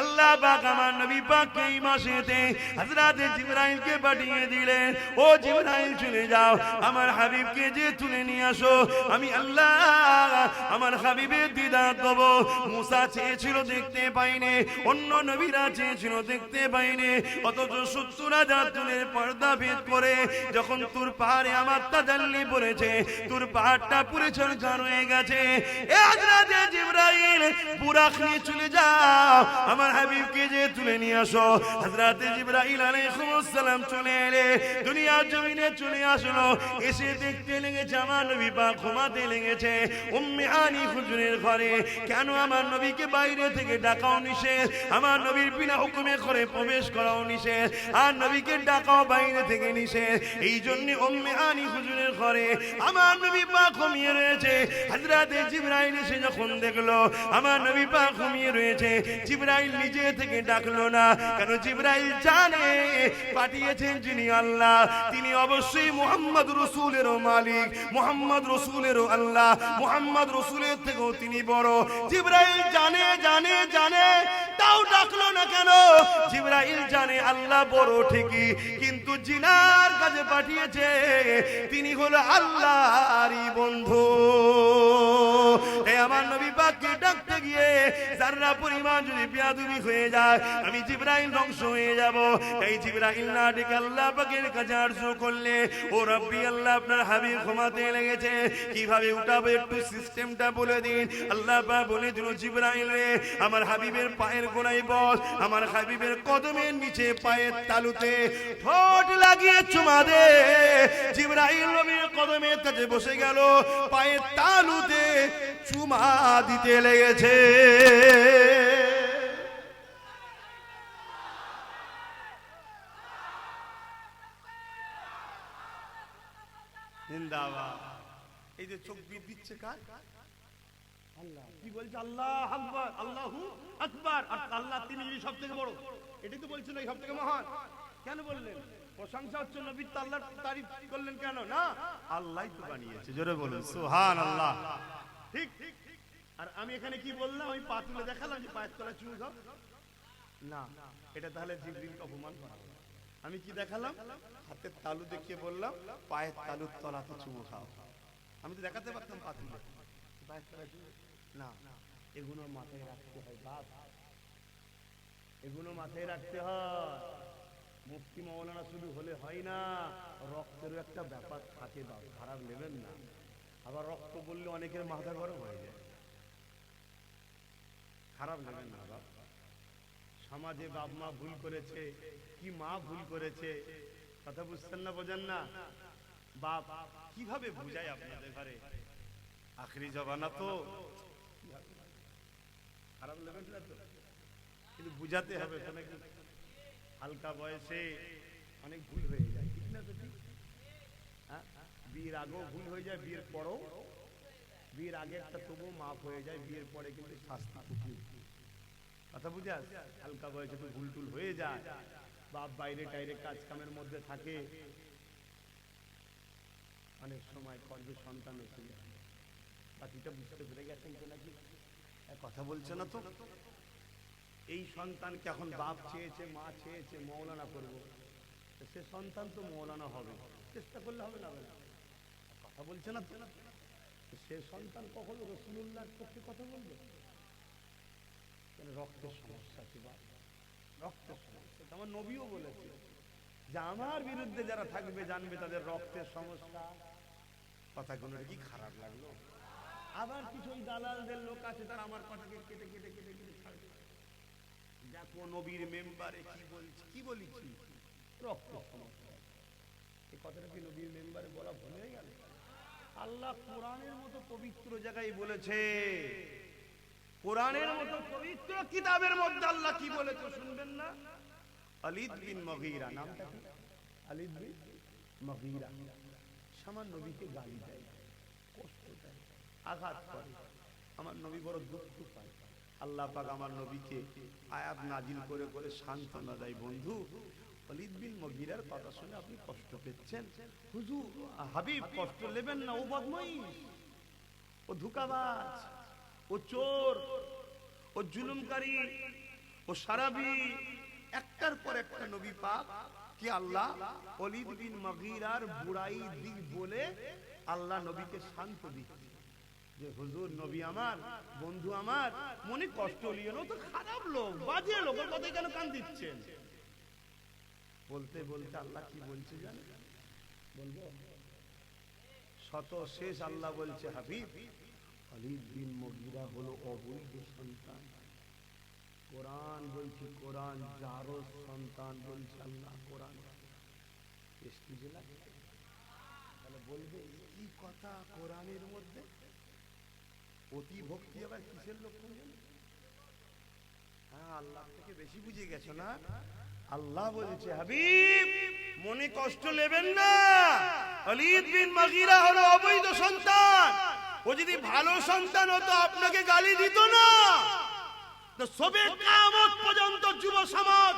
আল্লাহ পাক আমার নবী পাককে এই মাসেতে হযরত জিবরাইলকে পাঠিয়ে দিলেন, ও জিবরাইল চলে যাও, আমার হাবিবকে যে তুলে নিয়ে আসো, আমি আল্লাহ আমার হাবিবের দিদার দেব। মুসা চেয়েছিল দেখতে পাইনি, অন্য নবীরা চেয়েছিল দেখতে পাইনি, অথচ ৭০,০০০ চুলের পর্দা ভেদ করে যখন তুর পাহাড়ে আমার তাজাল্লি পড়েছে, তুর পাহাড়টা পুরে ঝরঝর হয়ে গেছে। এ হযরত জিবরাইল বুরাক নিয়ে চলে যাও, আমার হাবিবকে যে তুলে নিয়ে আসো। হযরত জিবরাইল আলাইহিস সালাম চলে এলে, দুনিয়ার জমিনে চলে আসলো, এসে দেখতে লেগেছে আমার নবী পাক ঘুমাতে লেগেছে উম্মে হানি হুজুরের ঘরে। কেন আমার নবীকে বাইরে থেকে ডাকাও নিষেধ, আমার নবীর বিনা হুকুমে ঘরে প্রবেশ করাও নিষেধ, আর নবীকে ডাকাও বাইরে থেকে নিষেধ। এই জন্য উম্মে হানি হুজুরের ঘরে আমার নবী পাক ঘুমিয়ে রয়েছে। হযরত জিবরাইল এসে যখন দেখলো আমার নবী পাক ঘুমিয়ে রয়েছে, জিবরাইল নিজে থেকে ডাকলো না, কারণ জিবরাইল জানে পাঠিয়েছেন যিনি আল্লাহ, তিনি অবশ্যই মুহাম্মদ রাসূলের মালিক, মুহাম্মদ রাসূলের আল্লাহ, মুহাম্মদ রাসূলের থেকেও তিনি বড়। জিবরাইল জানে জানে জানে, তাও ডাকলো না কেন? জিবরাইল জানে আল্লাহ বড় ঠিকই, কিন্তু জিনার কাছে পাঠিয়েছে, তিনি হলো আল্লাহরই বন্ধু। আমার নবী পাককে ডাকতে গিয়ে যারা পরিমাণ যদি বেয়াদবি হয়ে যায়, আমি জিবরাইল ধ্বংস হয়ে যাব। এই জিবরাইল না ডেকে আল্লাহ পাকের কাছে আরজু করলে, ও রব্বি আল্লাহ আপনার হাবিব ঘুমাতে লেগেছে, কিভাবে উঠাবো একটু সিস্টেমটা বলে দিন। আল্লাহ পাক বলে দিল, জিবরাইল রে আমার হাবিবের পায়ের গোড়ায় বস, আমার হাবিবের কদমের নিচে পায়ের তালুতে ঠোঁট লাগিয়ে চুমা দে। জিবরাইল নবীর কদমের কাছে বসে গেল, পায়ের তালুতে চুমা দিতে লেগেছে। জিন্দাবাদ। এই যে চোখ বিদ দিচ্ছে কার? আল্লাহ। কি বলছে? আল্লাহ আকবার, আল্লাহু আকবার। আর আল্লাহ তিনি সবথেকে বড়, এটাই তো বলছিল এই সবথেকে মহান। কেন বললেন? প্রশংসা হচ্ছে নবীর, তো আল্লাহর তারিফ করলেন কেন? না, আল্লাহই তো বানিয়েছে। জোরে বলুন সুবহানাল্লাহ। ঠিক। আর আমি এখানে কি বললাম? আমি পা তুলে দেখালাম যে পায়ের তলায় চুমু খাও না, এটা তাহলে জিবরিলকে অপমান করা হবে। আমি কি দেখালাম? হাতের তালু দেখিয়ে বললাম পায়ের তালুর তলাতে চুমু খাও। আমি তো দেখাতে পারতাম পা তুলে, পায়ের তলায় চুমু না। এগুলো মাথায় রাখতে হয় বাপ, এগুলো মাথায় রাখতে হয়। মুফতি মাওলানা শুধু হলে হয় না, রক্তেরও একটা ব্যাপার থাকে বাপ, খারাপ নেবেন না। আবার রক্ত বললে অনেকের মাথা গরম হয়ে যায়, খারাপ নেবেন না বাপ। সমাজে বাপ মা ভুল করেছে, কি মা ভুল করেছে, কথা বুঝছেন না, বোঝেন না? বাপ কিভাবে বুঝায় আপনাদের ঘরে? আখরি জবানা তো, খারাপ নেবেন না তো, কিন্তু বুঝাতে হবে। হালকা বয়সে অনেক ভুল হয়ে যায়, ঠিক না? তো ঠিক। হ্যাঁ, বিয়ের আগেও ভুল হয়ে যায়, বিয়ের পরও। বিয়ের আগে একটা তবুও মাফ হয়ে যায়, বিয়ের পরে কিন্তু শাস্তি খুবই। কথা বুঝে আস? হালকা বয়সে তো ভুল টুল হয়ে যায়, বাপ বাইরে টাইরে কাজ কামের মধ্যে থাকে, অনেক সময় করবে সন্তান এসে যায়। বাকিটা বুঝতে পেরে গেছেন তো নাকি? কথা বলছে না তো? এই সন্তানকে এখন বাপ চেয়েছে, মা চেয়েছে মৌলানা করবো, সে সন্তান তো মৌলানা হবে, চেষ্টা করলে হবে না? কথা বলছে না তো? সে সন্তান কখনো রাসূলুল্লাহর পক্ষে কথা বলবে? রক্তের সমস্যা আছে বাপ, রক্তের সমস্যা। আমার নবীও বলেছে যে আমার বিরুদ্ধে যারা থাকবে জানবে তাদের রক্তের সমস্যা। কথাগুলো কি খারাপ লাগলো? আবার কিছু ওই দালালদের লোক আছে, তারা আমার কথাকে কেটে কেটে কেটে কেটে ছাড়বে। দেখো নবীর মেম্বারে কি বলছি, কি বলেছি, রক্তের সমস্যা। এই কথাটা কি নবীর মেম্বারে বলা ভুল হয়ে গেল? আল্লাহ কোরআনের মতো পবিত্র জায়গায় বলেছে, কোরআনের মতো পবিত্র কিতাবের মধ্যে আল্লাহ কি বলেছে শুনবেন না? খালিদ বিন মুগীরা, নামটা কি? খালিদ বিন মুগীরা সামান্য নবীকে গালি দেয়, কষ্ট দেয়, আঘাত করে। আমার নবী বড় দুঃখ পায়। আল্লাহ পাক আমার নবীকে আয়াত নাজিল করে করে সান্ত্বনা দেয়, বন্ধু খালিদ বিন মুগীরার কথা শুনে আপনি কষ্ট পেয়েছেন, হুজুর হাবিব কষ্ট নেবেন না, ও বদমাইশ, ও ধোঁকাবাজ, ও চোর, ও জুলুমকারী, ও ও সারাবি একটার পর একটা নবী পাক কি আল্লাহ ওয়ালিদ বিন মুগীরার বুড়াই দিক বলে আল্লাহ নবীকে শান্ত দিচ্ছে যে হুজুর নবী আমার বন্ধু আমার মনে কষ্ট লিও না, তো খারাপ লোক বাজে লোক, ওর কথাই কেন কান দিচ্ছেন? বলতে বলতে আল্লাহ কি বলছে জানেন? বলবো শত শেষ আল্লাহ বলছে হাবিব ওয়ালিদ বিন মুগীরা হলো অবৈধ সন্তান। কোরআন বলছে, কোরআন যারও সন্তান বলছে আল্লাহ কোরআন। তাহলে বলবে কি কথা কোরআনের মধ্যে? অতি ভক্তি আবার কিসের লক্ষণ? হ্যাঁ, আল্লাহ থেকে বেশি বুঝে গেছো না? আল্লাহ বলছে হাবিব মনে কষ্ট নেবেন না, ওয়ালিদ বিন মুগীরা হলো অবৈধ সন্তান। ও যদি ভালো সন্তান হতো আপনাকে গালি দিত না। তো সবে কিয়ামত পর্যন্ত যুব সমাজ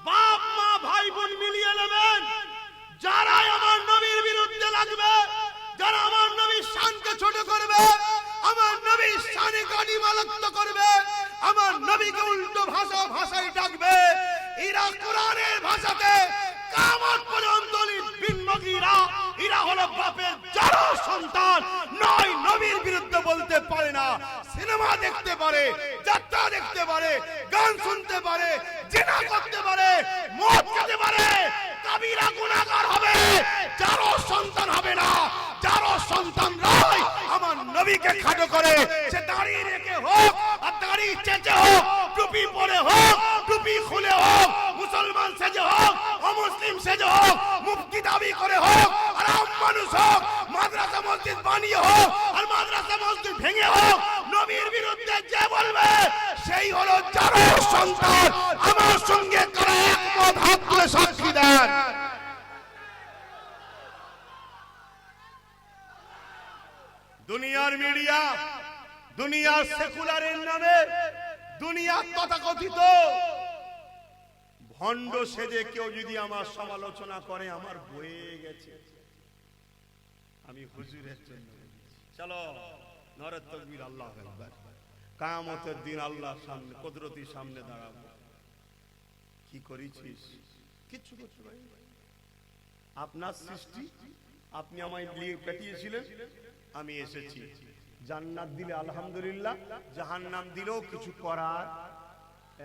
বাপ মা ভাই বোন মিলিয়ে নেবেন, যারা আমার নবীর বিরুদ্ধে লাগবে, যারা আমার নবীর শানকে ছোট করবে, আমার নবীর শানে গালিমালাক্ত করবে, আমার নবীকে উল্টো ভাষায় ডাকবে, এরা কোরআনের ভাষাতে কিয়ামত পর্যন্ত ওয়ালিদ বিন মুগীরা এরা হলো বাপের যারা সন্তান, নয় নবীর বিরুদ্ধে বলতে পারে না। সিনেমা দেখতে পারে, যাত্রা দেখতে পারে, গান শুনতে পারে, জিনা করতে পারে, মদ খেতে পারে, কবিরা গুনাহগার হবে, যারা সন্তান হবে না। যারা সন্তান নয় আমার নবীকে খাটো করে, সে দাড়ি রেখে হোক আর দাড়ি চেঁচে হোক, টুপি পরে হোক, টুপি খুলে হোক, মুসলমান সেজে হোক, অমুসলিম সেজে হোক, মুফতি দাবি করে হোক, আর আম মানুষ হোক, মাদ্রাসা মসজিদ বানিয়ে হোক আর মাদ্রাসা মসজিদ ভেঙে হোক, নবীর বিরুদ্ধে যে বলবে সেই হলো যারা সন্তান। আমার সঙ্গে তারা একমত, হাত তুলে সাক্ষী দেন। দুনিয়ার মিডিয়া, দুনিয়ার সেকুলারের নামে, দুনিয়ার তথাকথিত ভণ্ড সেজে কেউ যদি আমার সমালোচনা করে, আমার বয়ে গেছে। আমি হুজুরের জন্য চলো নারে তাকবীর, আল্লাহু আকবার। কিয়ামতের দিন আল্লাহর সামনে কুদরতির সামনে দাঁড়াবো। কি করেছিস? কিচ্ছু করতে পারিনি। আপনার সৃষ্টি, আপনি আমায় দিয়ে পাঠিয়েছিলেন, আমি এসেছি। জান্নাত দিলে আলহামদুলিল্লাহ, জাহান্নাম দিলেও কিছু করার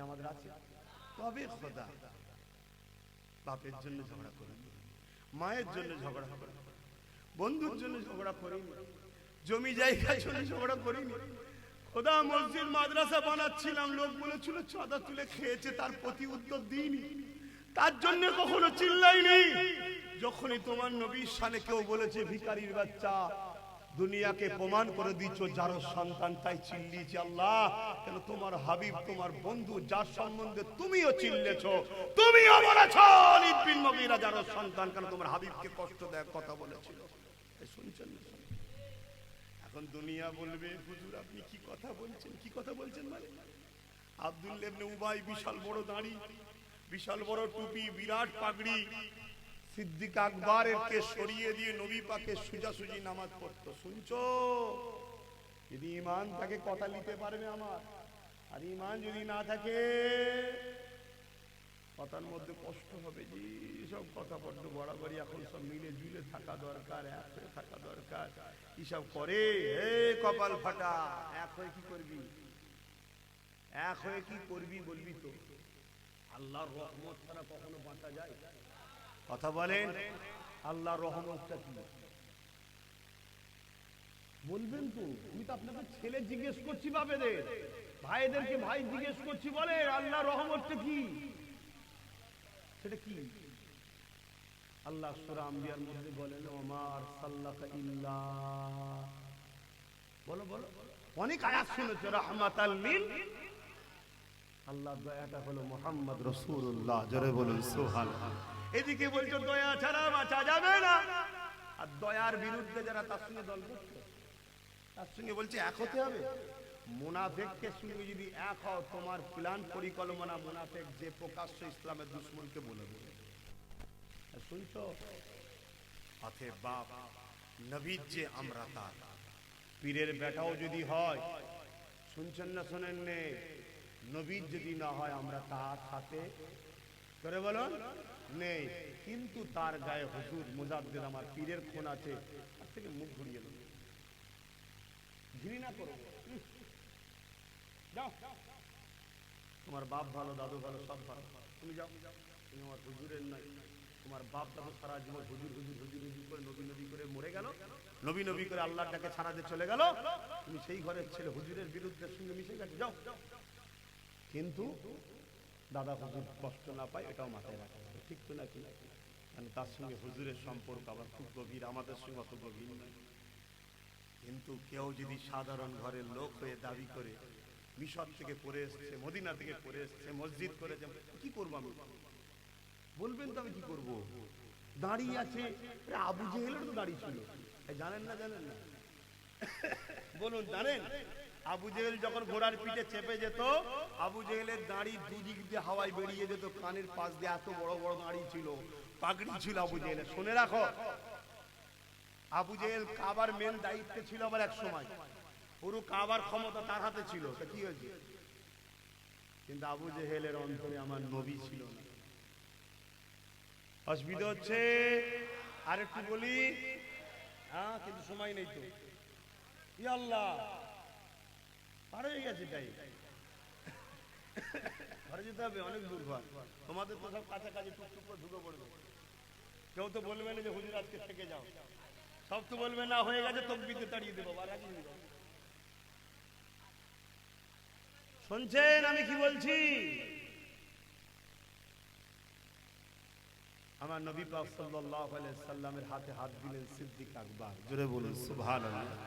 আমাদের আছে। তবে খোদা বাপের জন্য ঝগড়া করি, মায়ের জন্য ঝগড়া করি, বন্ধুর জন্য ঝগড়া করিনি, জমি জায়গার জন্য ঝগড়া করিনি। খোদা মসজিদ মাদ্রাসা বানাচ্ছিলাম, লোক বলেছিল চাঁদা তুলে খেয়েছে, তার প্রতি উত্তর দিইনি, তার জন্য কখনো চিল্লাইনি। যখনই তোমার নবীর শানে কেউ বলেছে ভিখারির বাচ্চা, দুনিয়াকে প্রমাণ করে দিচ্ছ যার সন্তান, তাই চিল্লিয়েছি আল্লাহ কেন তোমার হাবিব, তোমার বন্ধু, যার সম্বন্ধে তুমিও চিল্লেছো, তুমিও বলেছো ওয়ালিদ বিন মুগীরা যার সন্তান, কেন তোমার হাবিবকে কষ্ট দেয় কথা বলেছিল। শুনছেন না? এখন দুনিয়া বলবে হুজুর আপনি কি কথা বলছেন, কি কথা বলছেন মানে? আব্দুল্লাহ ইবনে উবাই বিশাল বড় দাড়ি, বিশাল বড় টুপি, বিরাট পাগড়ি, সিদ্দিক আকবরের কে সরিয়ে দিয়ে নবী পাকে সুজাসুজি নামাজ পড়তো। শুনছো? যদি ঈমান থাকে কথা নিতে পারবে আমার, আর ঈমান যদি না থাকে কথার মধ্যে কষ্ট হবে। জি সব কথা বড্ড বরাবরই এখন সব মিলে ঝুলে থাকা দরকার, এক হয়ে থাকা দরকার। কি সব করে হে কপাল ফাটা, এক হয়ে কি করবি? এক হয়ে কি করবি বলবি তো? আল্লাহর রহমত ছাড়া কখনো বাঁচা যায়? কথা বলেন, আল্লাহর রহমতটা কি বলবেন তো? আমি তো আপনাদের ছেলে জিজ্ঞেস করছি, বাপেদের ভাইদেরকে ভাই জিজ্ঞেস করছি, বলে আল্লাহর রহমতটা কি? সেটা কি? আল্লাহ সূরা আম্বিয়ার মধ্যে বলেন ওমা আরসালনাকা ইল্লা, বলো বলো, অনেক আয়াত শুনেছো, রাহমাতাল লিল, আল্লাহ দয়াটা হলো মুহাম্মদ রাসূলুল্লাহ, জোরে বলুন সুবহানাল্লাহ। এদিকে বলছো দয়া ছাড়া বাঁচা যাবে না, আর দয়ার বিরুদ্ধে যারা তার সঙ্গে দল করছে, তার সঙ্গে বলছে এক হতে হবে। মুনাফিককে সঙ্গে যদি এক হও, তোমার প্ল্যান পরিকল্পনা মুনাফিক যে প্রকাশ্য ইসলামের দুশমনকে বলে দেবে। শুনছো? পথে বাপ নবীর যে আমরা তার পীরের বেটাও যদি হয়, শুনছেন না শোনেন নে, নবীর যদি না হয় আমরা তার সাথে করে বলো নেই, কিন্তু তার গায়ে হুজুর মুজাদ্দিদ আমার পীরের খুন আছে, তার থেকে মুখ ঘুরিয়ে নেব, ঘৃণা করবো। যাও, তোমার বাপ ভালো, দাদু ভালো, সব ভালো, তুমি যাও, তুমি আমার হুজুরের নাই। তোমার বাপ দাদু সারা জীবন হুজুর হুজুর হুজুর হুজুর করে নবী নবী করে মরে গেল, নবী নবী করে আল্লাহটাকে ছাড়াতে চলে গেল, তুমি সেই ঘরের ছেলে হুজুরের বিরুদ্ধে সঙ্গে মিশে গেছো, যাও। কিন্তু দাদা হুজুর কষ্ট না পায় এটাও মাথায় রাখা হবে, ঠিক তো নাকি? মানে তার সঙ্গে হুজুরের সম্পর্ক আবার খুব গভীর, আমাদের সঙ্গে অত গভীর নয়। কিন্তু কেউ যদি সাধারণ ঘরের লোক হয়ে দাবি করে মিশর থেকে পড়ে এসছে, মদিনা থেকে পড়ে এসছে, মসজিদ করেছে, কি করবো আমি? বলবেন তো আমি কি করবো? দাঁড়িয়ে আছে, আবু জেহেলের তো দাঁড়িয়ে ছিল, জানেন না? জানেন না? বলুন, জানেন? আবু জেহেল যখন ঘোড়ার পিঠে চেপে যেত, আবু জেহেলের দাঁড়ি দুদিক দিয়ে হাওয়ায় বেরিয়ে যেত, কানের পাশ দিয়ে এত বড় বড় দাঁড়ি ছিল, পাগড়ি ছিল আবু জেহেলের। শুনে রাখো, আবু জেহেল কাবার মেন দায়িত্বে ছিল, আবার এক সময় পুরো কাবার ক্ষমতা তার হাতে ছিল। তা কি হয়েছে? কিন্তু আবু জেহেলের অন্তরে আমার নবী ছিল না। অসুবিধা হচ্ছে? আর একটু বলি, হ্যাঁ, কিন্তু সময় নেই তো। আল্লাহ পার হয়ে গেছে, তাই ঘরে যেতে হবে, অনেক দূর ঘর। তোমাদের তো সব কাছাকাছি, টুকটুক করে ঢুকে পড়বে। কেউ তো বলবে না যে হুজুর আজকে থেকে যাও, সব তো বলবে না হয়ে গেছে তকবিতে তাড়িয়ে দেবো। শুনছেন আমি কি বলছি? আমার নবী পাক সাল্লাল্লাহু আলাইহি সাল্লামের হাতে হাত দিলেন সিদ্দিক আকবর, জোরে বলুন সুবহানাল্লাহ।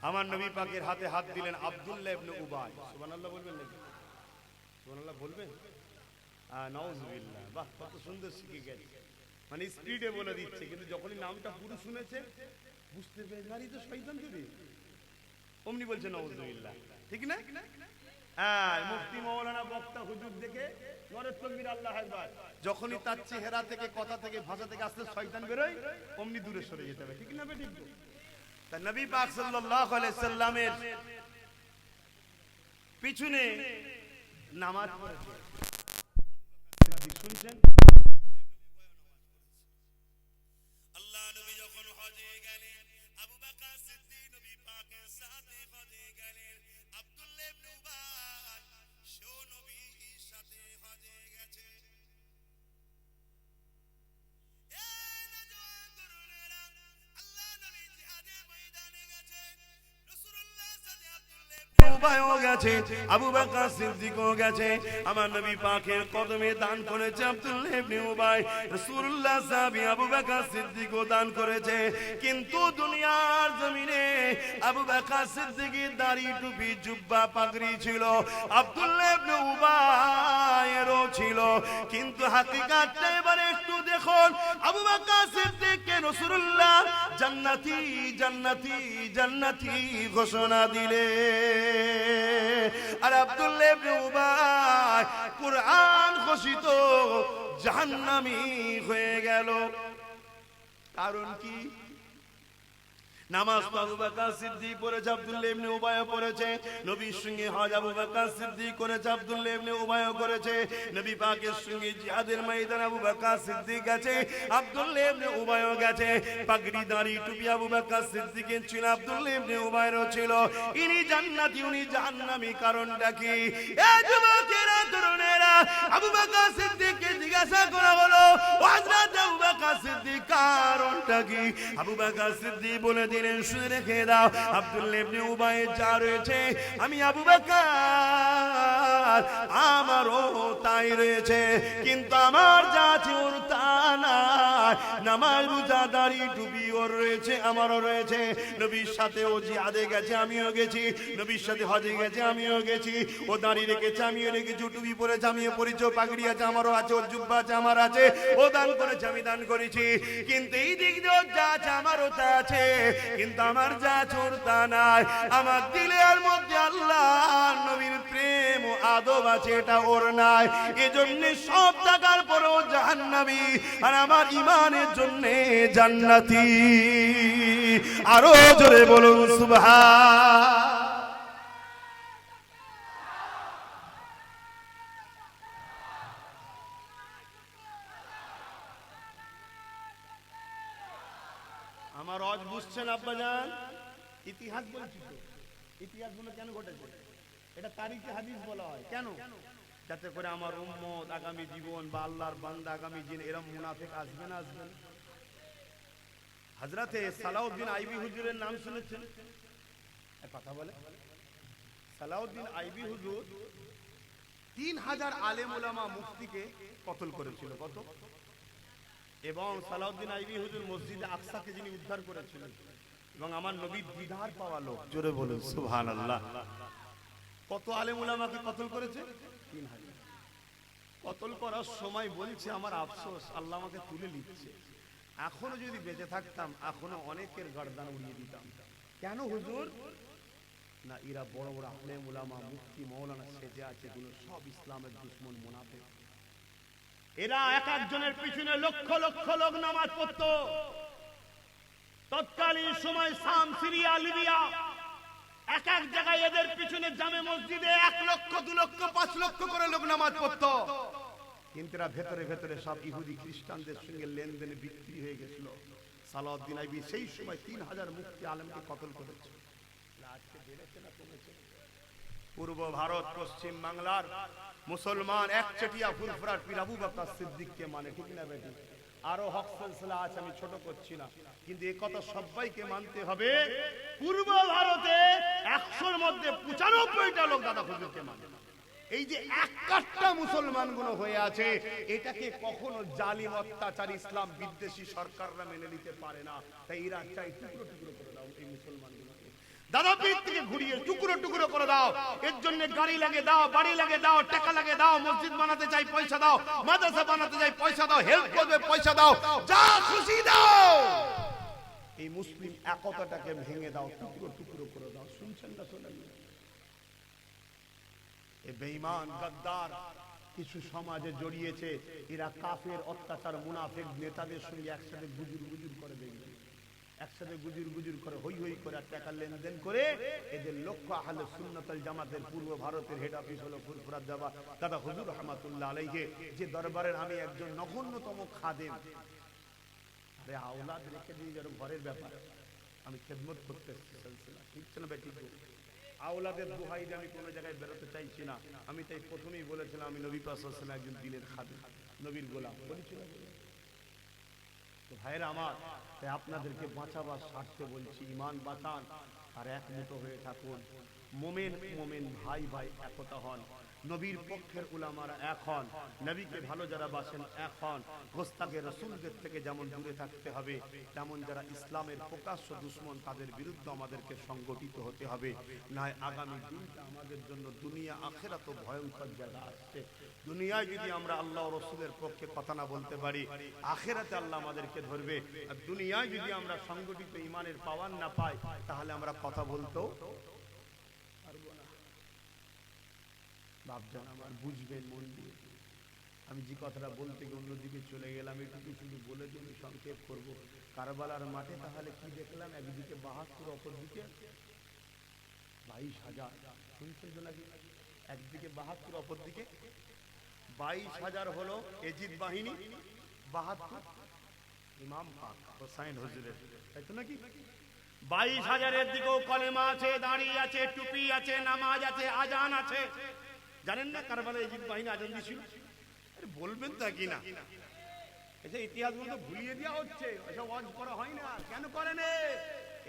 আমার নবী পাকের হাতে হাত দিলেন আব্দুল্লাহ ইবনে উবাই। সুবহানাল্লাহ বলবেন নাকি? সুবহানাল্লাহ বলবেন? নাউজুবিল্লাহ। বাহ, কত সুন্দর শিখে গেছে, মানে স্পিডে বলে দিচ্ছে, কিন্তু যখনই নামটা পুরো শুনেছে বুঝতে পেরে নারী তো শয়তান দেবে, অমনি বলছে নাউজুবিল্লাহ, ঠিক না? হ্যাঁ, মুফতি মাওলানা বক্তা হুজুর দেখে নরে তাকবীর, আল্লাহু আকবার, যখনই তার চেহারা থেকে, কথা থেকে, ভাষা থেকে আসতে শয়তান বেরোয়, অমনি দূরে সরে যেতে হবে, ঠিক না? ঠিক। তা নবী পাক সাল্লাল্লাহু আলাইহি সাল্লামের পিছনে নামাজ পড়েছে, শুনছেন? আল্লাহ নবী যখন হজে গেলেন, আবু বকর সিদ্দিক নবী পাকের সাথে হজে গেলেন, আব্দুল্লাহ ইবনে উবাই সেও নবীর সাথে হজে গেছে। আবু বকর সিদ্দিকও গেছে, আমার নবী পাকের কদমে দান করেছে আব্দুল্লাহ ইবনে উবাই, রাসূলুল্লাহ সাহাবী আবু বকর সিদ্দিকও দান করেছে। কিন্তু দুনিয়ার জমিনে আবু বকর সিদ্দিকের দাড়ি, টুপি, জুব্বা, পাগড়ি ছিল, আব্দুল্লাহ ইবনে উবাইয়েরও ছিল, কিন্তু হাকিকাতটা এবারে একটু দেখুন। আবু বকর সিদ্দিককে রাসূলুল্লাহ জান্নাতি জান্নাতি জান্নাতি ঘোষণা দিলে, আর আব্দুল্লাহ ইবনে উবাই কুরআন ঘোষিত জাহান্নামী হয়ে গেল। কারণ কি? নামাজ আবু বকর সিদ্দিক পড়েছে, আব্দুল্লাহ ইবনে উবাইও পড়েছে। নবীর সঙ্গে হজ আবু বকর সিদ্দিক করেছে, আব্দুল্লাহ ইবনে উবাইও করেছে। নবী পাকের সঙ্গে জিহাদের ময়দানে আবু বকর সিদ্দিক গেছে, আব্দুল্লাহ ইবনে উবাইও গেছে। পাগড়ি, দাড়ি, টুপি আবু বকর সিদ্দিকের ছিল, আব্দুল্লাহ ইবনে উবাইরও ছিল। ইনি জান্নাতি, উনি জাহান্নামী, কারণটা কি? এই যুবকেরা, তরুণেরা, আবু বকর সিদ্দিককে জিজ্ঞাসা করা হলো, ও হযরত আবু বকর সিদ্দিক, কারণটা কি? আবু বকর সিদ্দিক বলে দিলেন, শুনে রেখে দাও, আব্দুল্লাহ ইবনে উবাই যা রয়েছে আমি আবু বকর আমারও তাই রয়েছে, কিন্তু আমার যা আছে ওর তা নাই। নামাজ, রোজা, দাড়ি, টুপি ওর রয়েছে, আমারও রয়েছে। নবীর সাথে ও জিহাদে গেছে, আমিও গেছি। নবীর সাথে হজে গেছে, আমিও গেছি। ও দাড়ি রেখেছে, আমিও রেখেছি। টুপি পরেছে, আমিও পরেছি। পাগড়ি আছে, আমারও আছে। ওর জুব্বা আছে, আমার আছে। ও দান করেছে, আমি দান করেছি। কিন্তু এই দিক দিয়ে যা আছে আমারও তা আছে, কিন্তু আমার যা আছে ওর তা নাই। আমার দিলের মধ্যে আল্লাহ নবীর প্রেম ও আদব আছে, এটা ওর নাই। এজন্য সব টাকার পরেও জাহান্নামী, আর আমার ইমানের জন্য জান্নাতি। আরো জোরে বলুন সুবহান। আমার রজ বুঝছেন আব্বাজান? ইতিহাস বলছি তো, ইতিহাসগুলো কেন ঘটেছে এটা তারিখে হাদিস বলা হয় কেন? যাতে করে আমার উম্মত আগামী জীবন বা আল্লাহর বান্দা আগামী দিন এরকম মুনাফিক আসবে না আসবে না। হযরতে সালাউদ্দিন আইবি হুজুরের নাম শুনেছেন? কথা বলে সালাউদ্দিন আইবি হুজুর 3000 আলেম ওলামা মুফতিকে কতল করেছিল। কত? এবং সালাউদ্দিন আইবি হুজুর মসজিদে আকসাকে যিনি উদ্ধার করেছিলেন এবং আমার নবীর দিদার পাওয়া লোক, জোরে বলুন সুবহানাল্লাহ। কত আলেম ওলামাকে কতল করেছে? 3000। কতল করার সময় বলছে আমার আফসোস, আল্লাহ আমাকে তুলে নিচ্ছে, এখনো যদি বেঁচে থাকতাম এখনো অনেকের গর্দান উড়িয়ে দিতাম। কেন হুজুর? না, এরা বড় বড় আলেম ওলামা মুফতি মাওলানা সেজে আছে, এগুলো সব ইসলামের দুশমন মুনাফিক। এরা এক একজনের পিছনে লক্ষ লক্ষ লোক নামাজ পড়তো। তৎকালীন সময় শাম, সিরিয়া, লিবিয়া এক এক জায়গায় এদের পিছনে জামে মসজিদে 1 লক্ষ 2 লক্ষ 5 লক্ষ করে লোক নামাজ পড়তো। কিন্তু এরা ভেতরে ভেতরে সব ইহুদি খ্রিস্টানদের সঙ্গে লেনদেনে বিক্রি হয়ে গেছিল। সালাউদ্দিন আইবি সেই সময় 3000 মুফতি আলেমকে কতল করেছে। আজকে বেড়েছে না কমেছে? পূর্ব ভারত, পশ্চিম বাংলার মুসলমান একচেটিয়া ফুরফুরার পীর আবু বকর সিদ্দিককে মানে, ঠিক না বেটি? আরো হক সিলসিলা আছে, আমি ছোট করছি না, কিন্তু এই কথা সবাইকে মানতে হবে। পূর্ব ভারতে 100-র মধ্যে 95টা লোক দাদা হুজুরকে মানে। এই যে এক কাট্টা মুসলমানগুলো হয়ে আছে, এটাকে কখনো জালিম অত্যাচার ইসলাম বিদ্বেষী সরকাররা মেনে নিতে পারে না। তাই এরা চাই টুকরো টুকরো করে দাও এই মুসলমানগুলোকে, দাদা পীর থেকে ঘুরিয়ে টুকরো টুকরো করে দাও। এর জন্য গাড়ি লাগে দাও, বাড়ি লাগে দাও, টাকা লাগে দাও, মসজিদ বানাতে চাই পয়সা দাও, মাদ্রাসা বানাতে চাই পয়সা দাও, হেল্প করবে পয়সা দাও, যা খুশি দাও। এই মুসলিম একতাটাকে ভেঙে দাও, টুকরো টুকরো করে দাও। শুনছেন না? শোনেন? এই বেঈমান গাদ্দার কিছু সমাজে জড়িয়েছে, এরা কাফের অত্যাচার মুনাফিক নেতাদের সঙ্গে একসাথে গুজুর গুজুর করে দেখবে, একসাথে গুজুর গুজুর করে হই হই করে টাকা লেনদেন করে। এদের লক্ষ্য আহলে সুন্নাত ওয়াল জামাতের পূর্ব ভারতের হেড অফিস হলো ফুরফুরাত দাদা হুজুর রহমাতুল্লাহ আলাইহি, যে দরবারের আমি একজন নগণ্যতম খাদেম। আরে আওলাদ রেখে দিয়ে যার ঘরের ব্যাপার, আমি খেদমত করতে এসেছি সিলসিলা, ঠিক না বেটি? আওলাদের দোহাই দিয়ে আমি কোনো জায়গায় বেরোতে চাইছি না। আমি তাই প্রথমেই বলেছিলাম আমি নবী পাক সাল্লাল্লাহু আলাইহি ওয়াসাল্লাম একজন দিনের খাদেম, নবীর গোলাম বলেছিলাম। তো ভাইরা আমার, তাই আপনাদেরকে বাঁচাবার স্বার্থে বলছি, ঈমান বাঁচান আর এক মুঠো হয়ে থাকুন। মোমেন মোমেন ভাই ভাই একতা হন। নবীর পক্ষের উলামারা এক হন। নবীকে ভালো যারা বাসেন এক হন। গোস্তাকে রাসূলদের থেকে যেমন দূরে থাকতে হবে, তেমন যারা ইসলামের প্রকাশ্য দুশমন তাদের বিরুদ্ধে আমাদেরকে সংগঠিত হতে হবে। না আগামী দিনটা আমাদের জন্য দুনিয়া আখিরাত ভয়ঙ্কর জায়গা আসছে। দুনিয়ায় যদি আমরা আল্লাহ ও রাসূলের পক্ষে কথা না বলতে পারি, আখিরাতে আল্লাহ আমাদেরকে ধরবে। আর দুনিয়ায় যদি আমরা সংগঠিত ঈমানের পাওয়ার না পাই, তাহলে আমরা কথা বলতেও পারবো না। বাপজান আমার, বুঝবেন মন দিয়ে। আমি যে কথাটা বলতে গিয়ে অন্যদিকে চলে গেলাম, একটু শুধু বলে দিয়ে সংক্ষেপ করব। কারবালার মাঠে তাহলে কি দেখলাম? একদিকে 72, অপরদিকে 22,000। শুনছেন তো নাকি? একদিকে 72, অপরদিকে 22,000 হলো এজিদ বাহিনী, 72 ইমাম পাক হোসাইন হুজুরের, তাই তো নাকি? 22,000-এর দিকেও কলেমা আছে, দাড়ি আছে, টুপি আছে, নামাজ আছে, আজান আছে। জানেন না কারবালায় এজিদ বাহিনী আজান দিয়েছিল? আরে বলবেন তা কি না? এসব ইতিহাসগুলো তো ভুলিয়ে দেওয়া হচ্ছে, এসব ওয়াজ করা হয় না। কেন করে না?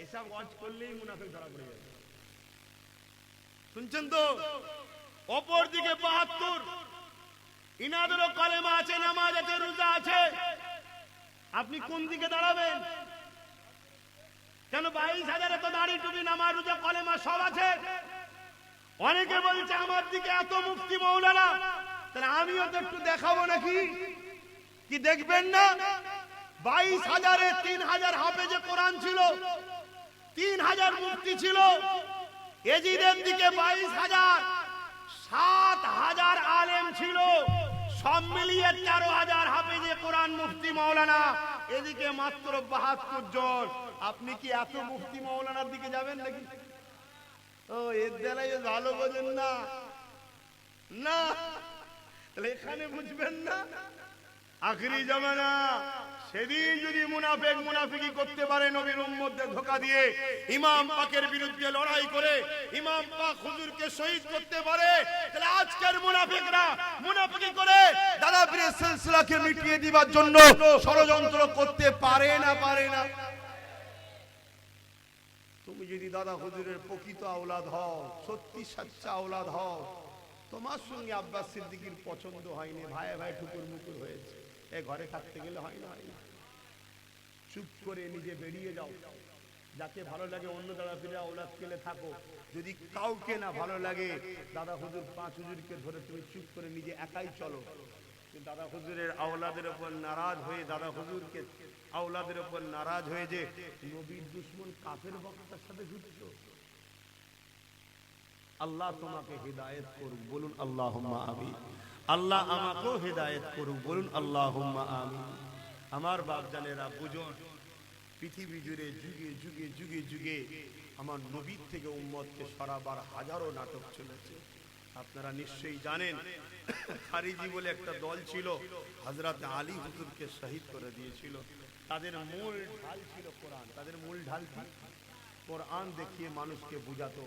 এসব ওয়াজ করলেই মুনাফিক ধরা পড়ে যাবে। শুনছেন তো? অপর দিকে 72 ইনাদেরও কলেমা আছে, নামাজ আছে, রোজা আছে। আপনি কোন দিকে দাঁড়াবেন? কেন 22,000-এ তো দাড়ি, টুপি, নামাজ, রোজা, কলেমা সব আছে। অনেকে বলছে আমার দিকে এত মুফতি মাওলানা, তাহলে আমিও তো একটু দেখাবো নাকি? কি দেখবেন না? 22,000-এ 3,000 হাফেজে কোরআন ছিল, 3,000 মুফতি ছিল। এজিদের দিকে 22,000, 7,000 আলেম ছিল। সব মিলিয়ে 13,000 হাফেজে কোরআন মুফতি মাওলানা। এদিকে মাত্র 72 জন। আপনি কি এত মুফতি মাওলানার দিকে যাবেন নাকি? ও এর দ্বারাই ভালো বোঝেন না, না তাহলে এখানে বুঝবেন না। আখিরি জামানা, সেদিন যদি মুনাফিক মুনাফিকি করতে পারে, নবীর উম্মতদের ধোঁকা দিয়ে ইমাম পাকের বিরুদ্ধে লড়াই করে ইমাম পাক হুজুরকে শহীদ করতে পারে, তাহলে আজকের মুনাফিকরা মুনাফিকি করে দাদা পীরের সিলসিলাকে মিটিয়ে দিবার জন্য ষড়যন্ত্র করতে পারে না? পারে না? তুমি যদি দাদা হুজুরের প্রকৃত আওলাদ হও, সত্যি সচ্চা আওলাদ হও, তোমার সঙ্গে আব্বাস সিদ্দিকীর পছন্দ হয়নি, ভাই ভাই ঠুকুর মুকুর হয়েছে, এ ঘরে থাকতে গেলে হয় না? হয় না? চুপ করে নিজে বেরিয়ে যাও। যাকে ভালো লাগে অন্য দাদা পীরের আওলাদ পেলে থাকো, যদি কাউকে না ভালো লাগে দাদা হুজুর পাঁচ হুজুরকে ধরে তুমি চুপ করে নিজে একাই চলো। দাদা হুজুরের আওলাদের উপর নারাজ হয়ে, দাদা হুজুরকে আওলাদের উপর নারাজ হয়ে যে নবীর দুশমন কাফের বক্তার সাথে যুদ্ধ, আল্লাহ তোমাকে হেদায়েত করুক, বলুন আল্লাহুম্মা আমিন। আল্লাহ আমাকেও হেদায়েত করুক, বলুন আল্লাহুম্মা আমিন। আমার বাপ জানেরা, বুঝুন, পৃথিবী জুড়ে যুগে যুগে যুগে যুগে আমার নবীর থেকে উম্মতকে সরাবার হাজারো নাটক চলেছে। আপনারা নিশ্চয়ই জানেন, খারিজি বলে একটা দল ছিল, হযরত আলী হুজুরকে শহীদ করে দিয়েছিল। তাদের মূল ঢাল ছিল কোরআন। তাদের মূল ঢাল কি? কোরআন দেখিয়ে মানুষকে বুঝাতো,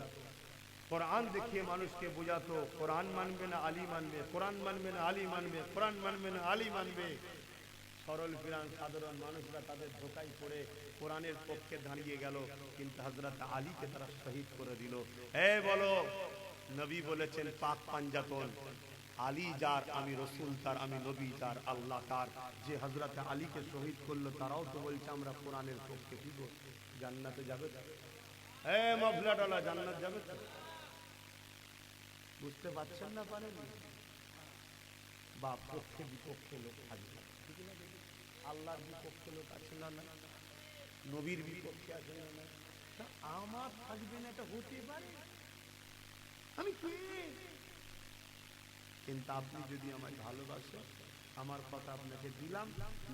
কোরআন দেখিয়ে মানুষকে বুঝাতো। কোরআন মানবে না আলী মানবে, কোরআন মানবে না আলী মানবে, কোরআন মানবে না আলী মানবে। সরল ফিরান সাধারণ মানুষরা তাদের ধোঁকায় পড়ে কোরআনের পক্ষে দাঁড়িয়ে গেল, কিন্তু হযরত আলীকে তারা শহীদ করে দিল। বলো, নবী বলেছেন পাক পাঞ্জাতন, আলী যার আমি রসুল তার, আমি নবী যার আল্লাহ তার। যে হযরত আলীকে শহীদ করলো তারাও তো বলছে আমরা কোরআনের পক্ষে দিব, জান্নাতে যাবে। মাফলাটালা জান্নাত যাবে। বুঝতে পারছেন না? পারেন বা পক্ষে বিপক্ষে লোক থাকবে, আল্লাহর বিপক্ষে লোক আছে না? না। নবীর বিপক্ষে আছে না? না। আমার থাকবে না, এটা হতে পারে? আমি কে? কিন্তু আপনি যদি আমায় ভালোবাসেন, আমার কথা আপনাকে দিলাম,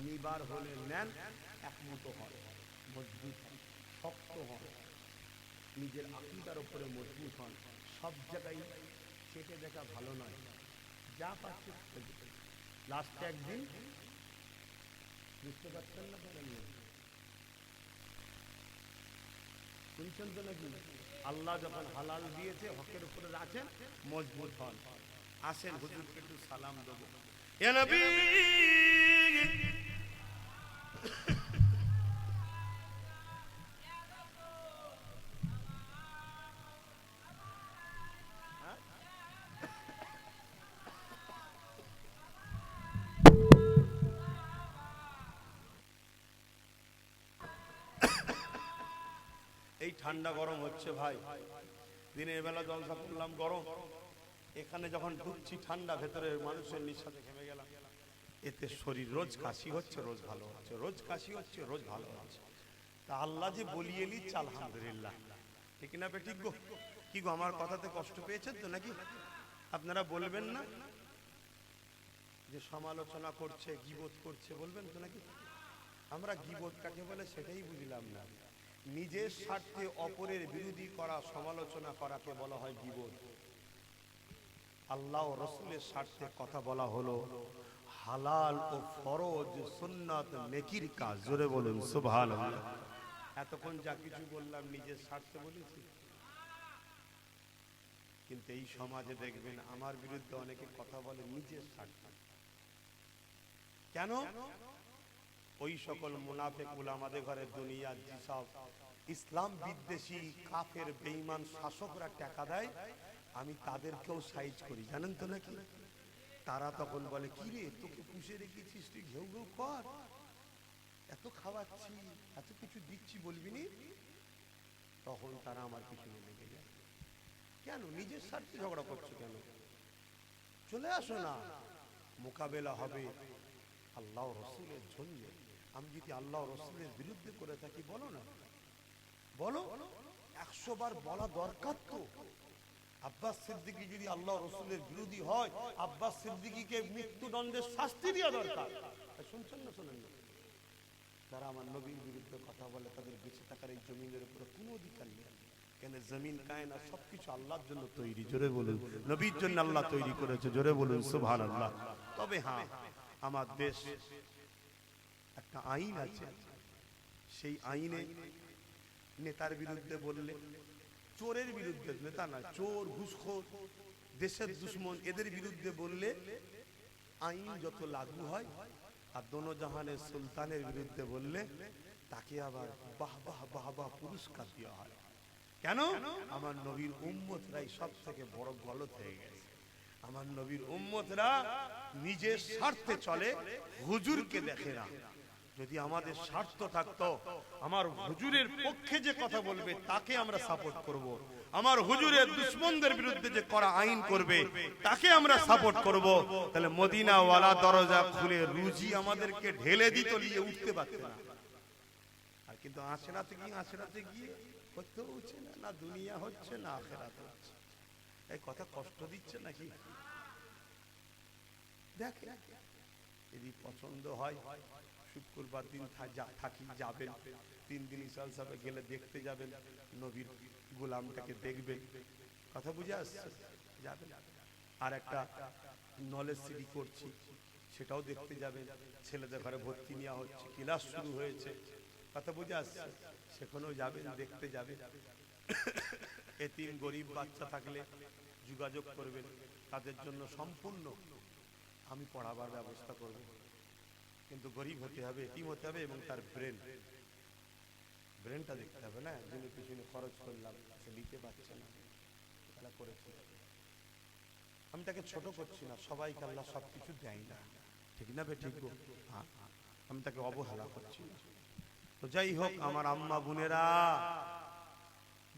নিবার হলে নেন, একমত হন, মজবুত হন, শক্ত হন, নিজের আকীদার উপরে মজবুত হন। সব জায়গায় চেটে দেখা ভালো নয়, যা পাচ্ছে লাস্টে একদিন, বুঝতে পারছেন না? শুনছেন তো নাকি? আল্লাহ যখন হালাল দিয়েছে, হকের উপরে রাখেন, মজবুত হন। আসেন হুজুরকে একটু সালাম দেবো। ইয়া নবী, এই ঠান্ডা গরম হচ্ছে ভাই, দিনের বেলা জলসা করলাম গরম, এখানে যখন ঢুকছি ঠান্ডা, ভেতরে মানুষের নিঃশ্বাসে ঘেমে গেলাম। এতে শরীর রোজ কাশি হচ্ছে, রোজ ভালো হচ্ছে, রোজ কাশি হচ্ছে, রোজ ভালো হচ্ছে। তা আল্লাহ যে বলিয়ে নিচ্ছে, আলহামদুলিল্লাহ। ঠিক না বেঠিক গো? কি গো, আমার কথাতে কষ্ট পেয়েছেন তো নাকি? আপনারা বলবেন না যে সমালোচনা করছে, গীবত করছে, বলবেন তো নাকি? আমরা গীবত কাকে বলে সেটাই বুঝলাম না। নিজের স্বার্থে অপরের বিরোধী করা, সমালোচনা করাকে বলা হয় গীবত। আল্লাহ ও রাসূলের স্বার্থে কথা বলা হলো হালাল ও ফরজ, সুন্নাত, নেকির কাজ। জোরে বলুন সুবহানাল্লাহ। এতক্ষণ যা কিছু বললাম নিজের স্বার্থে বলেছি, কিন্তু এই সমাজে দেখবেন আমার বিরুদ্ধে অনেকে কথা বলে নিজের স্বার্থে। কেন? ওই সকল মুনাফিক উলামাদের ঘরে দুনিয়ার যেসব ইসলাম বিদ্বেষী কাফের বেঈমান শাসকরা টাকা দেয়, আমি তাদেরকেও সাইজ করি, জানেন তো নাকি? তারা তখন বলে, কি রে, তোকে পুষে রেখেছিস, তুই ঘেউ ঘেউ কর, এত খাওয়াচ্ছি, এত কিছু দিচ্ছি, বলবি নি? তখন তারা আমার পিছনে লেগে যায়। কেন? নিজের স্বার্থে ঝগড়া করছো কেন? চলে আসো না, মোকাবেলা হবে আল্লাহ রসুলের জন্য। আমি যদি আল্লাহ রসুলের বিরুদ্ধে করে থাকি, বলো না, বলো, 100 বার বলা দরকার তো। আব্বাস সিদ্দিকী যদি আল্লাহ রসুলের বিরোধী হয়, আব্বাস সিদ্দিকীকে মৃত্যুদণ্ডের শাস্তি দেওয়া দরকার। শুনছেন না? শোনেন না? যারা আমার নবীর বিরুদ্ধে কথা বলে, তাদের বেঁচে থাকার এই জমিনের উপরে কোনো অধিকার নেই। কেন? জমিন কায়নাত সবকিছু আল্লাহর জন্য তৈরি। জোরে বলুন, নবীর জন্য আল্লাহ তৈরি করেছে। জোরে বলুন সুবহানাল্লাহ। তবে হ্যাঁ, আমার দেশ একটা আইন আছে, সেই আইনে নেতার বিরুদ্ধে বললে, চোরের বিরুদ্ধে, নেতা না, চোর, ঘুষখোর, দেশের দুশ্মন, এদের বিরুদ্ধে বললে আইন যত লাগু হয়, আর দোনো জাহানের সুলতানের বিরুদ্ধে বললে তাকে আবার বাহ বাহ বাহ বাহ পুরস্কার দেওয়া হয়। কেন? আমার নবীর উম্মতরাই সব থেকে বড় গলত হয়ে গেছে। আমার নবীর উম্মতরা নিজের স্বার্থে চলে, হুজুরকে দেখে না। যদি আমাদের স্বার্থ থাকতো, আমার হুজুরের পক্ষে যে কথা বলবে তাকে আমরা সাপোর্ট করব, আমার হুজুরের দুশমনদের বিরুদ্ধে যে করা আইন করবে তাকে আমরা সাপোর্ট করব, তাহলে মদিনা ওয়ালা দরজা খুলে রুজি আমাদেরকে ঢেলে দিত, নিয়ে উঠতে পারত না। আর কিন্তু আখেরাতে গিয়ে করতেও হচ্ছে না, না দুনিয়া হচ্ছে না আখেরাত হচ্ছে। এই কথা কষ্ট দিচ্ছে নাকি? দেখে যদি পছন্দ হয় শুক্রবার দিন থাকি, যাবেন 3 দিন ইসাল সাহেব গেলে দেখতে যাবেন, নবীর গোলামটাকে দেখবেন, কথা বুঝে আসছে, যাবেন। আর একটা নলেজ সিটি করছি, সেটাও দেখতে যাবেন। ছেলেদের ঘরে ভর্তি নেওয়া হচ্ছে, ক্লাস শুরু হয়েছে, কথা বুঝে আসছে, সেখানেও যাবেন, দেখতে যাবেন। এতিম গরিব বাচ্চা থাকলে যোগাযোগ করবেন, তাদের জন্য সম্পূর্ণ আমি পড়াবার ব্যবস্থা করব। কিন্তু গরিব হতে হবে, এতিম হতে হবে, এবং তার ব্রেনটা দেখতে হবে। না একজনের পিছনে খরচ করলাম, সে নিতে পারছে না, তাহলে করেছি। আমি তাকে ছোট করছি না, সবাইকে আল্লাহ সবকিছু দেয় না, ঠিক না বে ঠিক? হ্যাঁ, আমি তাকে অবহেলা করছি না। তো যাই হোক আমার আম্মা বোনেরা,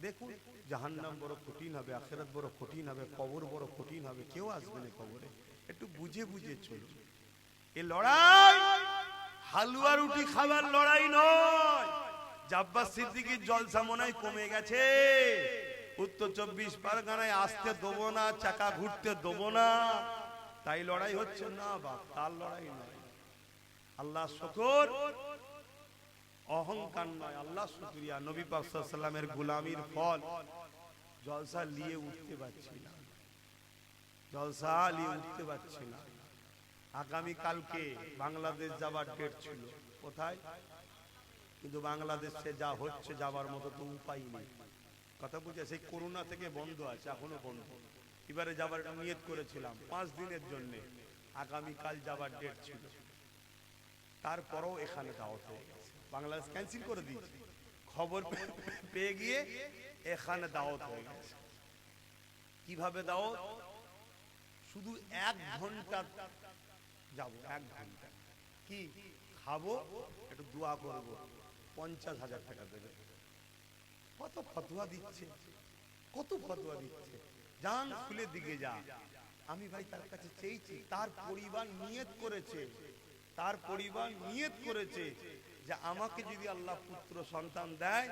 দেখুন জাহান্নাম বড় কঠিন হবে, আখিরাত বড় কঠিন হবে, কবর বড় কঠিন হবে, কেউ আসবে না কবরে। একটু বুঝে বুঝে চলুন। এই লড়াই হালুয়া রুটি খাবার লড়াই নয়। আব্বাস সিদ্দিকীর জলসা মনে হয় কমে গেছে, উত্তর 24 পরগনায় আসতে দেবো না, চাকা ঘুরতে দেবো না, তাই লড়াই হচ্ছে না বাপ, তার লড়াই নয়। আল্লাহ শুকর, অহংকার নয়, আল্লাহ শুকরিয়া। নবী পাক সাল্লাল্লাহু আলাইহি ওয়াসাল্লামের গোলামির ফল, জলসা নিয়ে উঠতে পারছি না, জলসা নিয়ে উঠতে পারছি না। আগামী কালকে বাংলাদেশ যাবার ডেট ছিল, কোথায়? কিন্তু বাংলাদেশে যা হচ্ছে যাবার মতো তো উপায় নেই, কথা বুঝে। সেই করোনা থেকে বন্ধ আছে, এখনো বন্ধ। এবারে যাবার নিয়ত করেছিলাম 5 দিনের জন্য, আগামীকাল যাবার ডেট ছিল, তারপরেও এখানে দাওয়াত হয়ে গেছে, বাংলাদেশ ক্যান্সেল করে দিয়েছে। খবর পেয়ে গিয়ে এখানে দাওয়াত হয়ে গেছে। কিভাবে দাওয়াত? শুধু 1 ঘন্টা যাবো, 1 ঘন্টা কি খাবো, একটু দোয়া করবো, 50,000 টাকা দেবে। কত ফতোয়া দিচ্ছে, কত ফতোয়া দিচ্ছে, জান খুলে দিকে যা। আমি ভাই তার কাছে চেয়েছি, তার পরিবার নিয়ত করেছে, তার পরিবার নিয়ত করেছে যে আমাকে যদি আল্লাহ পুত্র সন্তান দেয়,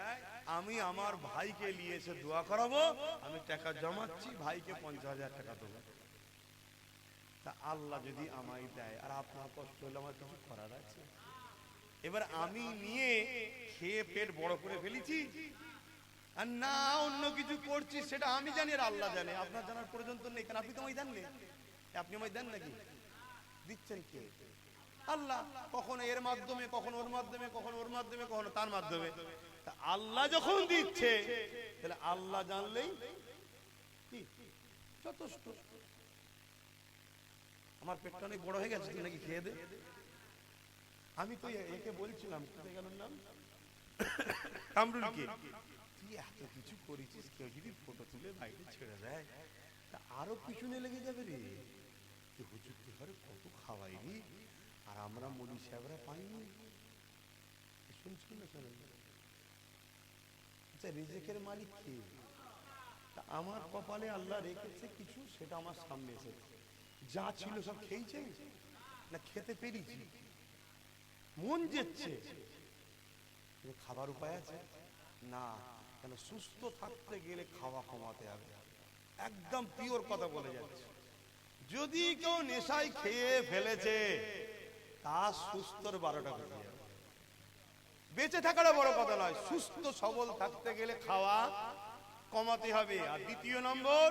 আমি আমার ভাইকে নিয়ে এসে দোয়া করাবো, আমি টাকা জমাচ্ছি, ভাইকে 50,000 টাকা দেবো। তা আল্লাহ যদি আমায় দেয়, আর আপনার কষ্ট হলে আমার কিছু করার আছে? এবার আমি নিয়ে খেয়ে পেট বড় করে ফেলেছি, আর না অন্য কিছু করছি, সেটা আমি জানি আর আল্লাহ জানে, আপনার জানার পর্যন্ত নেই। কারণ আপনি তো আমায় দেন না, আপনি আমায় দেন নাকি? দিচ্ছেন কে? আল্লাহ। কখনো এর মাধ্যমে, কখনো ওর মাধ্যমে, কখনো ওর মাধ্যমে, কখনো তার মাধ্যমে। তা আল্লাহ যখন দিচ্ছে, তাহলে আল্লাহ জানলেই কি যথেষ্ট। আমার পেটটা অনেক বড় হয়ে গেছে, তুই নাকি খেয়ে দে। আমি তো একে বলছিলাম, কোথায় গেল নাম, কামরুলকে, তুই এত কিছু করেছিস, কেউ যদি ফটো তুলে বাইরে ছেড়ে দেয় তা আরো পিছনে লেগে যাবে রে। তুই হুজুর ঘরে কত খাওয়াইনি, আর আমরা মোদি সাহেবরা পাইনি। শুনছি না শোনেন? আচ্ছা, রিজেকের মালিক কে? তা আমার কপালে আল্লাহ রেখেছে কিছু, সেটা আমার সামনে এসেছে। যা ছিল সব খেয়েছে না খেতে পেরেছি, মন যেচ্ছে, খাবার উপায় আছে না। কেন? সুস্থ থাকতে গেলে খাওয়া কমাতে হবে, একদম পিওর কথা বলে যাচ্ছে। যদি কেউ নেশায় খেয়ে ফেলেছে, তা সুস্থর 12টা বেজে যাবে। বেঁচে থাকাটা বড় কথা নয়, সুস্থ সবল থাকতে গেলে খাওয়া কমাতে হবে। আর দ্বিতীয় নম্বর,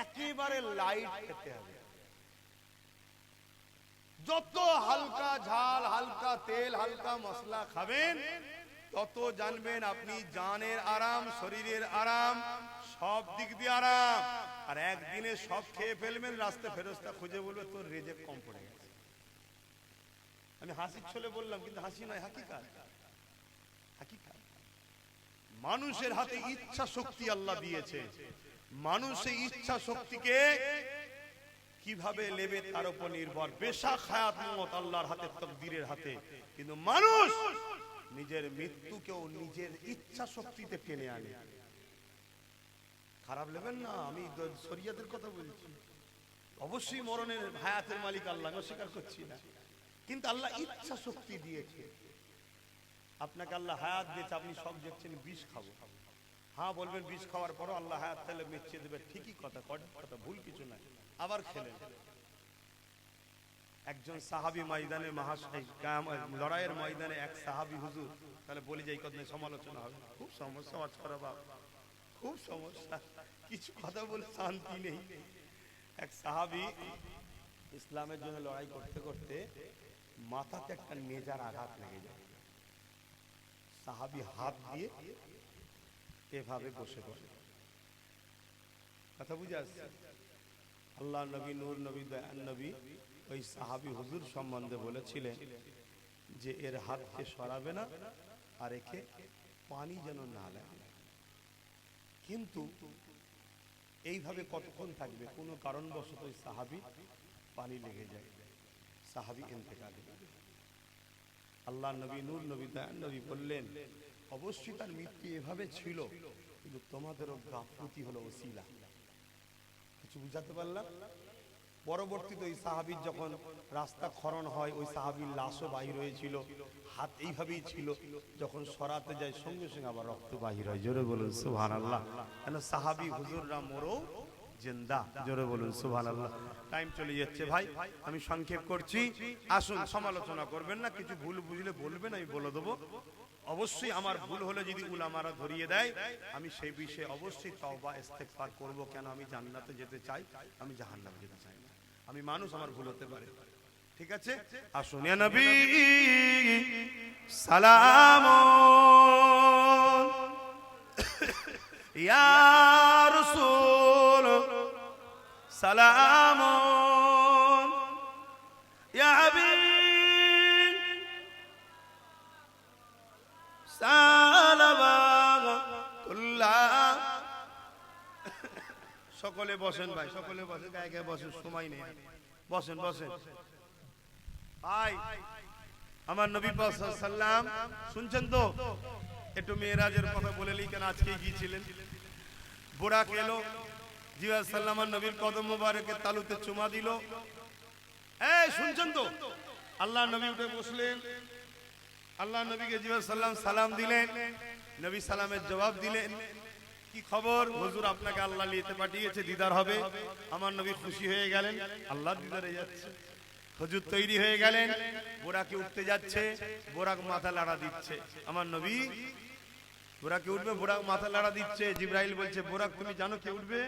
একেবারে লাইট খেতে হবে। যত হালকা ঝাল, হালকা তেল, হালকা মশলা খাবেন, তত জানবেন আপনি জানের আরাম, শরীরের আরাম, সব দিক দিয়ে আরাম। আর একদিনে সব খেয়ে ফেলবেন, রাস্তায় ফেরেশতা খুঁজে বলবে তোর রেজেক কম পড়ে গেছে। আমি হাসির ছলে বললাম, কিন্তু হাসি নয়, হাকিকাত। হাকিকাত। মানুষের হাতে ইচ্ছা শক্তি আল্লাহ দিয়েছে, মানুষ এই ইচ্ছা শক্তিকে কিভাবে নেবে তার উপর নির্ভর। বেশাক হায়াত মওত আল্লাহর হাতে, তাকদীরের হাতে, কিন্তু মানুষ নিজের মৃত্যুকেও নিজের ইচ্ছা শক্তিতে টেনে আনে। খারাপ নেবেন না, আমি শরীয়তের কথা বলছি। অবশ্যই মরণের হায়াতের মালিক আল্লাহ, অস্বীকার করছি না, কিন্তু আল্লাহ ইচ্ছা শক্তি দিয়েছে। আপনাকে আল্লাহ হায়াত দিয়েছে, আপনি সব দেখছেন বিষ খাবো, হ্যাঁ বলবেন, বিষ খাওয়ার পরও আল্লাহ হায়াত তাহলে মিটিয়ে দেবে, ঠিকই কথা, কথা ভুল কিছু নাই। আবার খেলেন। একজন সাহাবী ময়দানে, লড়াইয়ের ময়দানে এক সাহাবী হুজুর, তাহলে বলি যে এই কথা সমালোচনা হবে, খুব সমস্যা আজকাল, খুব সমস্যা, কিছু কথা বলে শান্তি নেই। এক সাহাবী ইসলামের জন্য লড়াই করতে করতে মাথাতে একটা নেজার আঘাত লেগে যায়। সাহাবী হাত দিয়ে এভাবে বসে পড়ে। কথা বুঝে আসছে? আল্লাহ নবী, নূর নবী, দয়ান নবী ওই সাহাবী হুজুর সম্বন্ধে বলেছিলেন যে এর হাতকে সরাবে না আর একে পানি যেন না লাগে। কিন্তু এইভাবে কতক্ষণ থাকবে? কোনো কারণবশত ওই সাহাবী পানি লেগে যায়, সাহাবী ইন্তেকাল করে। আল্লাহ নবী, নূর নবী, দয়ান নবী বললেন অবশ্যই তার মৃত্যু এভাবে ছিল, কিন্তু তোমাদেরও গাফলতি হলো ওসিলা। কিছু বুঝাতে পারলাম? পরবর্তীতে ওই সাহাবীর যখন রাস্তা খনন হয়, ওই সাহাবীর লাশও বাহির হয়েছিল, হাত এইভাবেই ছিল, যখন সরাতে যায় সঙ্গে সঙ্গে আবার রক্ত বাহির হয়। জোরে বলুন সুবহানাল্লাহ। কেন? সাহাবী হুজুররা মরো জিন্দা। জোরে বলুন সুবহানাল্লাহ। টাইম চলে যাচ্ছে ভাই, আমি সংক্ষেপ করছি। আসুন, সমালোচনা করবেন না, কিছু ভুল বুঝলে বলবেন, আমি বলে দেবো। অবশ্যই আমার ভুল হলে যদি উলামারা ধরিয়ে দেয়, আমি সেই বিষয়ে অবশ্যই তওবা ইস্তেগফার করব। কেন? আমি জান্নাতে যেতে চাই, আমি জাহান্নামে যেতে চাই না। আমি মানুষ, আমার ভুল হতে পারে, ঠিক আছে? আসুন। ইয়া নবী সালাম, ইয়া রাসূল সালাম, ইয়া হাবিব সালামাতুল্লাহ। সকলে বসেন ভাই, সকলে বসেন, গায়ে গায়ে বসেন, সময় নেই, বসেন বসেন ভাই। আমার নবী পাক সাল্লাল্লাহু আলাইহি ওয়াসাল্লাম শুনছেন তো? একটু মেরাজের কথা বলে লি, কেন আজকে গিয়েছিলেন। বুরাক এলো, জিবরাইল সাল্লাম নবীর কদম মোবারকে তালুতে চুমা দিল। এই শুনছেন তো? আল্লাহ নবী উঠে বসলেন, আল্লাহ নবীকে জিবরাইল সাল্লাম সালাম দিলেন, নবী সালামের জবাব দিলেন, কি খবর হুজুর, আপনাকে আল্লাহ নিতে পাঠিয়েছে, দিদার হবে। আমার নবী খুশি হয়ে গেলেন, আল্লাহ দিদারে যাচ্ছে। হুজুর তৈরি হয়ে গেলেন, বোরাকে উঠতে যাচ্ছে, বোরাক মাথা লাড়া দিচ্ছে। আমার নবী বোরাকে উঠবে, বোরাক মাথা লাড়া দিচ্ছে। জিবরাইল বলছে, বোরাক তুমি জানো কে উঠবে?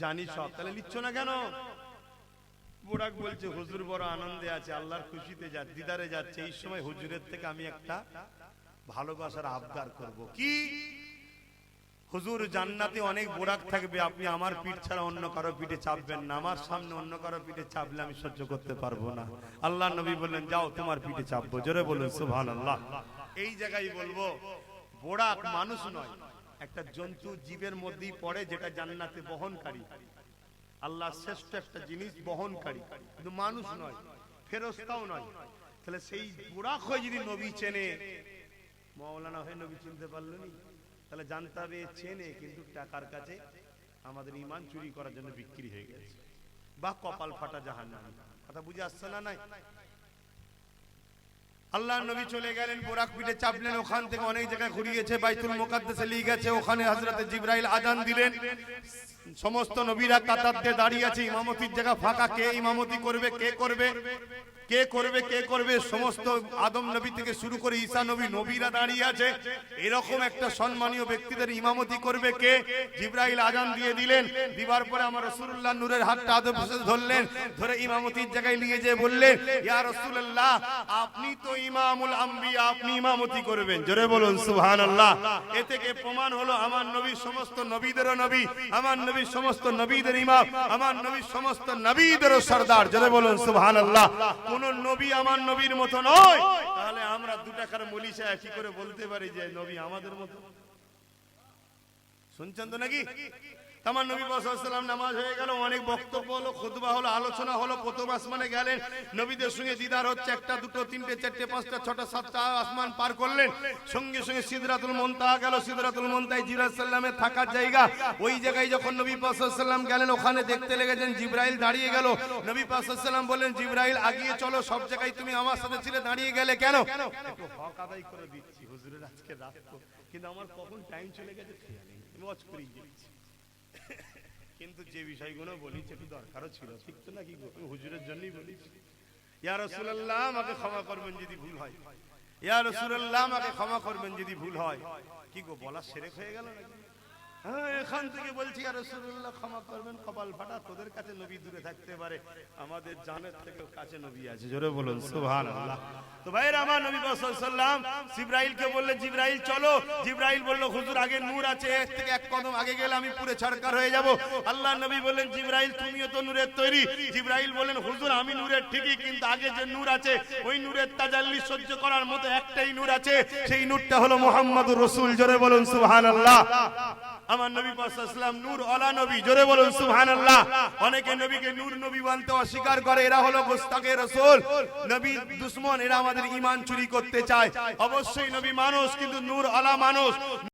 জানি সব, তাহলে নিচ্ছ না কেন? বোরাক বলছে, হুজুর বড় আনন্দে আছে, আল্লাহর খুশিতে যাচ্ছে, দিদারে যাচ্ছে। এই সময় হুজুরের থেকে আমি একটা ভালোবাসার আবদার করব। কি? হুজুর জান্নাতে অনেক বোরাক থাকবে, আপনি আমার পিঠ ছাড়া অন্য কারো পিঠে চাপবেন না। আমার সামনে অন্য কারো পিঠে চাপলে আমি সহ্য করতে পারবো না। আল্লাহ নবী বললেন, যাও তোমার পিঠে চাপবো। জোরে বলুন সুবহানাল্লাহ। এই জায়গায় বলবো, বোরাক মানুষ নয়, একটা জন্তু, জীবের মধ্যেই পড়ে, যেটা জান্নাতে বহনকারী, আল্লাহ শ্রেষ্ঠ একটা জিনিস বহনকারী, কিন্তু মানুষ নয়, ফেরেশতাও নয়। তাহলে সেই বোরাক হয়ে যদি নবী চেনে, মাওলানা হয়ে নবী চিনতে পারলেন, তাহলে জানতে হবে চেনে, কিন্তু টাকার কাছে আমাদের ঈমান চুরি করার জন্য বিক্রি হয়ে গেছে, বা কপাল ফাটা জাহান্নামী। কথা বুঝে আসছে না? নাই। আল্লাহর নবী চলে গেলেন, বোরাক পিঠে চাপলেন। ওখান থেকে অনেক জায়গায় ঘুরিয়েছে, বাইতুল মুকাদ্দাসে নিয়ে গেছে। ওখানে হযরতে জিবরাইল আযান দিলেন। সমস্ত নবীরা কাতার দিয়ে দাঁড়িয়ে আছে, ইমামতির জায়গা ফাঁকা। কে ইমামতি করবে? কে করবে? কে করবে কে করবে, সমস্ত আদম নবী থেকে শুরু করে ঈসা নবী, নবীরা দাঁড়িয়ে আছে। এরকম একটা সম্মানীয় ব্যক্তিদের ইমামতি করবে কে? জিবরাইল আজান দিয়ে দিলেন, দিবার পরে আমার রাসূলুল্লাহ নূরের হাতটা আদব ধরলেন, ধরে ইমামতির জায়গায় নিয়ে যেয়ে বললেন, ইয়া রাসূলুল্লাহ আপনি তো ইমামুল আম্বিয়া, আপনি ইমামতি করবেন। জোরে বলুন সুবহানাল্লাহ। এ থেকে প্রমাণ হলো আমার নবী সমস্ত নবীদেরও নবী, আমার নবী সমস্ত নবীদের ইমাম, আমার নবী সমস্ত নবীদেরও সরদার। জোরে বলুন সুবহানাল্লাহ। কোন নবী আমার নবীর মতো নয়, তাহলে আমরা 2 টাকার মলিশা কি করে বলতে পারি যে নবী আমাদের মতো? শুনছেন তো নাকি? আমার নবী পাক সাল্লাল্লাহু আলাইহি ওয়াসাল্লাম নামাজ হয়ে গেল, অনেক বক্তব্য হলো, খুতবা হলো, আলোচনা হলো, প্রথম আসমানে গেলেন, নবীদের সঙ্গে দিদার হচ্ছে, 1টা 2টো 3টে 4টে 5টা 6টা 7টা আসমান পার করলেন, সঙ্গে সঙ্গে সিদরাতুল মুনতাহা গেল। সিদরাতুল মুনতাহায় জিবরাইল সাল্লামের থাকার জায়গা, ওই জায়গায় যখন নবী পাক সাল্লাল্লাহু আলাইহি ওয়াসাল্লাম গেলেন, ওখানে দেখতে লেগেছেন জিবরাইল দাঁড়িয়ে গেল। নবী পাক সাল্লাল্লাহু আলাইহি ওয়াসাল্লাম বললেন, জিবরাইল আগিয়ে চলো, সব জায়গায় তুমি আমার সাথে ছিলে, দাঁড়িয়ে গেলে কেন? একটু হক আদায় করে দিচ্ছি হুজুরের আজকে রাত তো, কিন্তু আমার কখন টাইম চলে গেছে খেয়াল নেই, ওয়াচ করেই দিচ্ছি। কিন্তু যে বিষয়গুলো বলিছি একটু দরকারও ছিল, ঠিক তো নাকি? হুজুরের জন্যই বলিছি। ইয়া রাসূলুল্লাহ আমাকে ক্ষমা করবেন যদি ভুল হয়, ইয়া রাসূলুল্লাহ আমাকে ক্ষমা করবেন যদি ভুল হয়। কি গো, বলা শিরক হয়ে গেল নাকি? হ্যাঁ, এখান থেকে বলছি ইয়া রাসূলুল্লাহ ক্ষমা করবেন, কপাল ফাটা, তোদের কাছে নবী দূরে থাকতে পারে, আমাদের জানের থেকেও কাছে নবী আছে। জোরে বলুন সুবহানাল্লাহ। তো ভাইরা আমার, নবী পাক সাল্লাল্লাহু আলাইহি ওয়াসাল্লাম জিবরাইলকে বললেন, জিবরাইল চলো। জিবরাইল বলল, হুজুর আগে নূর আছে, এর থেকে 1 কদম আগে গেলে আমি পুরো ছারকার হয়ে যাব। আল্লাহর নবী বললেন, জিবরাইল তুমিও তো নূরের তৈরি। জিবরাইল বললেন, হুজুর আমি নূরের ঠিকই, কিন্তু আগে যে নূর আছে ওই নূরের তাজাল্লি সহ্য করার মতো একটাই নূর আছে, সেই নূরটা হলো মুহাম্মদুর রাসূল। জোরে বলুন সুবহানাল্লাহ। আমার নবী পাক সাল্লাল্লাহু আলাইহি ওয়াসাল্লাম নূর আলা নবী। জোরে বলুন সুবহানাল্লাহ। অনেকে নবীকে নূর নবী মানতে অস্বীকার করে, এরা হলো গোস্তাকে রাসূল, নবী দুশমন, এরা আমাদের ঈমান চুরি করতে চায়। অবশ্যই নবী মানুষ, কিন্তু নূর আলা মানুষ।